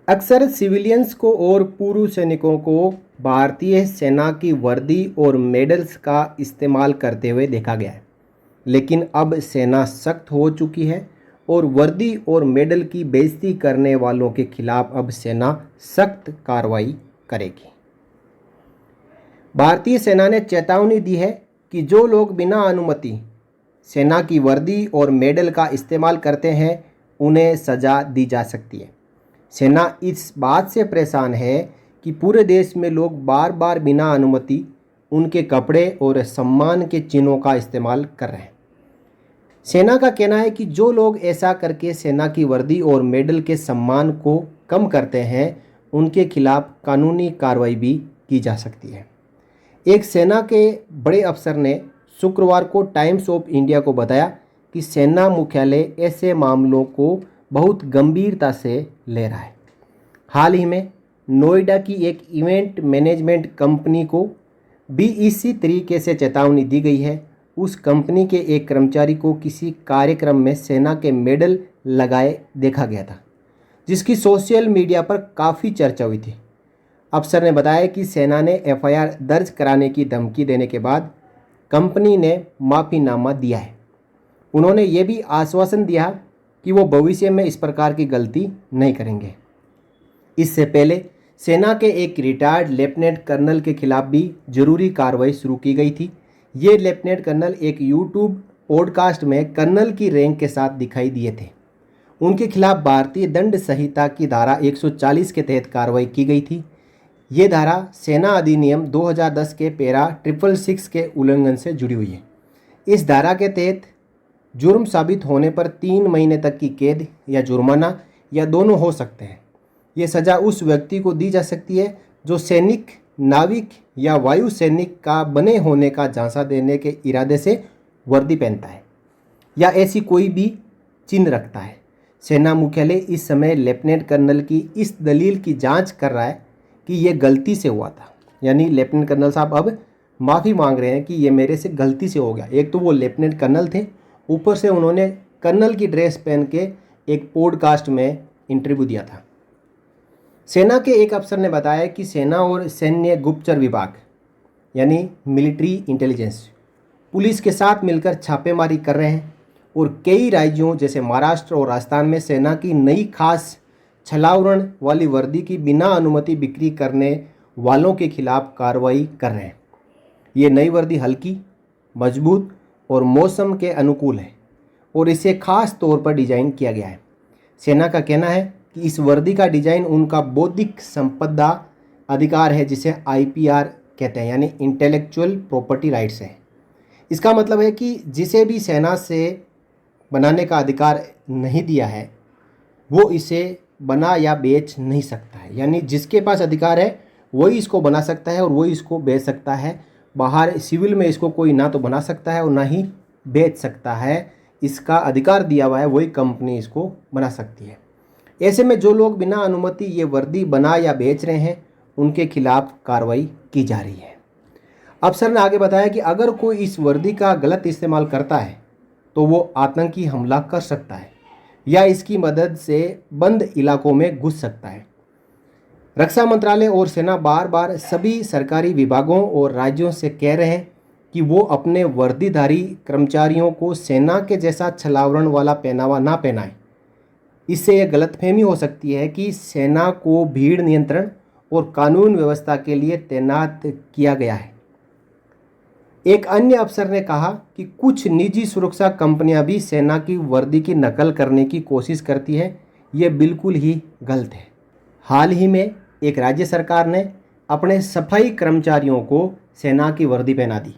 अक्सर सिविलियंस को और पूर्व सैनिकों को भारतीय सेना की वर्दी और मेडल्स का इस्तेमाल करते हुए देखा गया है, लेकिन अब सेना सख्त हो चुकी है और वर्दी और मेडल की बेइज्जती करने वालों के खिलाफ अब सेना सख्त कार्रवाई करेगी। भारतीय सेना ने चेतावनी दी है कि जो लोग बिना अनुमति सेना की वर्दी और मेडल का इस्तेमाल करते हैं, उन्हें सज़ा दी जा सकती है। सेना इस बात से परेशान है कि पूरे देश में लोग बार बार बिना अनुमति उनके कपड़े और सम्मान के चिन्हों का इस्तेमाल कर रहे हैं। सेना का कहना है कि जो लोग ऐसा करके सेना की वर्दी और मेडल के सम्मान को कम करते हैं, उनके खिलाफ कानूनी कार्रवाई भी की जा सकती है। एक सेना के बड़े अफसर ने शुक्रवार को टाइम्स ऑफ इंडिया को बताया कि सेना मुख्यालय ऐसे मामलों को बहुत गंभीरता से ले रहा है। हाल ही में नोएडा की एक इवेंट मैनेजमेंट कंपनी को भी इसी तरीके से चेतावनी दी गई है। उस कंपनी के एक कर्मचारी को किसी कार्यक्रम में सेना के मेडल लगाए देखा गया था, जिसकी सोशल मीडिया पर काफ़ी चर्चा हुई थी। अफसर ने बताया कि सेना ने एफआईआर दर्ज कराने की धमकी देने के बाद कंपनी ने माफ़ीनामा दिया है। उन्होंने ये भी आश्वासन दिया कि वो भविष्य में इस प्रकार की गलती नहीं करेंगे। इससे पहले सेना के एक रिटायर्ड लेफ्टिनेंट कर्नल के खिलाफ भी जरूरी कार्रवाई शुरू की गई थी। ये लेफ्टिनेंट कर्नल एक यूट्यूब पॉडकास्ट में कर्नल की रैंक के साथ दिखाई दिए थे। उनके खिलाफ भारतीय दंड संहिता की धारा 140 के तहत कार्रवाई की गई थी। ये धारा सेना अधिनियम 2010 के पैरा 666 के उल्लंघन से जुड़ी हुई है। इस धारा के तहत जुर्म साबित होने पर 3 महीने तक की कैद या जुर्माना या दोनों हो सकते हैं। ये सज़ा उस व्यक्ति को दी जा सकती है जो सैनिक, नाविक या वायु सैनिक का बने होने का झांसा देने के इरादे से वर्दी पहनता है या ऐसी कोई भी चिन्ह रखता है। सेना मुख्यालय इस समय लेफ्टिनेंट कर्नल की इस दलील की जांच कर रहा है कि ये गलती से हुआ था। यानी लेफ्टिनेंट कर्नल साहब अब माफ़ी मांग रहे हैं कि ये मेरे से गलती से हो गया। एक तो वो लेफ्टिनेंट कर्नल थे, ऊपर से उन्होंने कर्नल की ड्रेस पहन के एक पॉडकास्ट में इंटरव्यू दिया था। सेना के एक अफसर ने बताया कि सेना और सैन्य गुप्तचर विभाग यानी मिलिट्री इंटेलिजेंस पुलिस के साथ मिलकर छापेमारी कर रहे हैं और कई राज्यों जैसे महाराष्ट्र और राजस्थान में सेना की नई खास छलावरण वाली वर्दी की बिना अनुमति बिक्री करने वालों के खिलाफ कार्रवाई कर रहे हैं। ये नई वर्दी हल्की, मजबूत और मौसम के अनुकूल है और इसे खास तौर पर डिज़ाइन किया गया है। सेना का कहना है कि इस वर्दी का डिज़ाइन उनका बौद्धिक संपदा अधिकार है, जिसे आईपीआर कहते हैं, यानी इंटेलेक्चुअल प्रॉपर्टी राइट्स है। इसका मतलब है कि जिसे भी सेना से बनाने का अधिकार नहीं दिया है, वो इसे बना या बेच नहीं सकता है। यानी जिसके पास अधिकार है वही इसको बना सकता है और वही इसको बेच सकता है। बाहर सिविल में इसको कोई ना तो बना सकता है और ना ही बेच सकता है। इसका अधिकार दिया हुआ है, वही कंपनी इसको बना सकती है। ऐसे में जो लोग बिना अनुमति ये वर्दी बना या बेच रहे हैं, उनके खिलाफ कार्रवाई की जा रही है। अफसर ने आगे बताया कि अगर कोई इस वर्दी का गलत इस्तेमाल करता है तो वो आतंकी हमला कर सकता है या इसकी मदद से बंद इलाकों में घुस सकता है। रक्षा मंत्रालय और सेना बार बार सभी सरकारी विभागों और राज्यों से कह रहे हैं कि वो अपने वर्दीधारी कर्मचारियों को सेना के जैसा छलावरण वाला पहनावा ना पहनाएं। इससे यह गलतफहमी हो सकती है कि सेना को भीड़ नियंत्रण और कानून व्यवस्था के लिए तैनात किया गया है। एक अन्य अफसर ने कहा कि कुछ निजी सुरक्षा कंपनियां भी सेना की वर्दी की नकल करने की कोशिश करती है। ये बिल्कुल ही गलत है। हाल ही में एक राज्य सरकार ने अपने सफाई कर्मचारियों को सेना की वर्दी पहना दी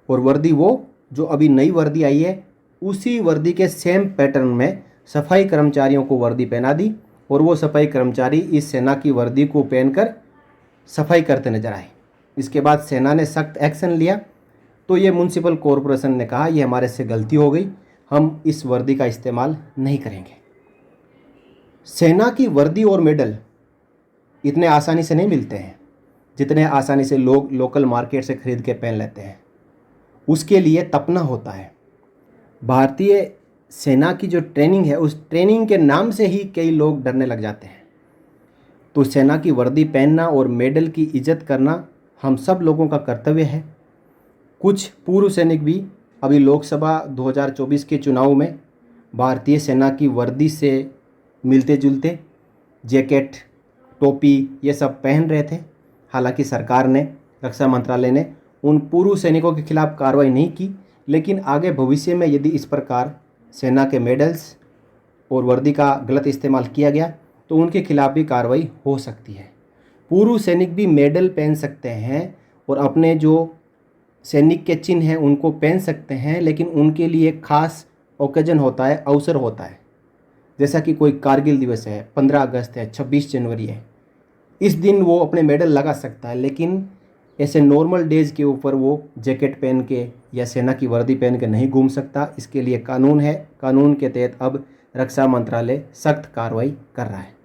और वर्दी वो जो अभी नई वर्दी आई है, उसी वर्दी के सेम पैटर्न में सफाई कर्मचारियों को वर्दी पहना दी और वो सफाई कर्मचारी इस सेना की वर्दी को पहनकर सफाई करते नजर आए। इसके बाद सेना ने सख्त एक्शन लिया तो ये म्युनिसिपल कॉरपोरेशन ने कहा ये हमारे से गलती हो गई, हम इस वर्दी का इस्तेमाल नहीं करेंगे। सेना की वर्दी और मेडल इतने आसानी से नहीं मिलते हैं जितने आसानी से लोग लोकल मार्केट से खरीद के पहन लेते हैं। उसके लिए तपना होता है। भारतीय सेना की जो ट्रेनिंग है, उस ट्रेनिंग के नाम से ही कई लोग डरने लग जाते हैं। तो सेना की वर्दी पहनना और मेडल की इज्जत करना हम सब लोगों का कर्तव्य है। कुछ पूर्व सैनिक भी अभी लोकसभा 2024 के चुनाव में भारतीय सेना की वर्दी से मिलते जुलते जैकेट, टोपी ये सब पहन रहे थे। हालांकि सरकार ने, रक्षा मंत्रालय ने उन पूर्व सैनिकों के खिलाफ कार्रवाई नहीं की, लेकिन आगे भविष्य में यदि इस प्रकार सेना के मेडल्स और वर्दी का गलत इस्तेमाल किया गया तो उनके खिलाफ भी कार्रवाई हो सकती है। पूर्व सैनिक भी मेडल पहन सकते हैं और अपने जो सैनिक के चिन्ह हैं उनको पहन सकते हैं, लेकिन उनके लिए एक खास ओकेजन होता है, अवसर होता है। जैसा कि कोई कारगिल दिवस है, 15 अगस्त है, 26 जनवरी है, इस दिन वो अपने मेडल लगा सकता है, लेकिन ऐसे नॉर्मल डेज के ऊपर वो जैकेट पहन के या सेना की वर्दी पहन के नहीं घूम सकता। इसके लिए कानून है, कानून के तहत अब रक्षा मंत्रालय सख्त कार्रवाई कर रहा है।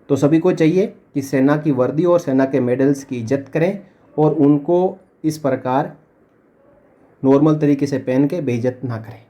तो सभी को चाहिए कि सेना की वर्दी और सेना के मेडल्स की इज्जत करें और उनको इस प्रकार नॉर्मल तरीके से पहन के बेइज्जत ना करें।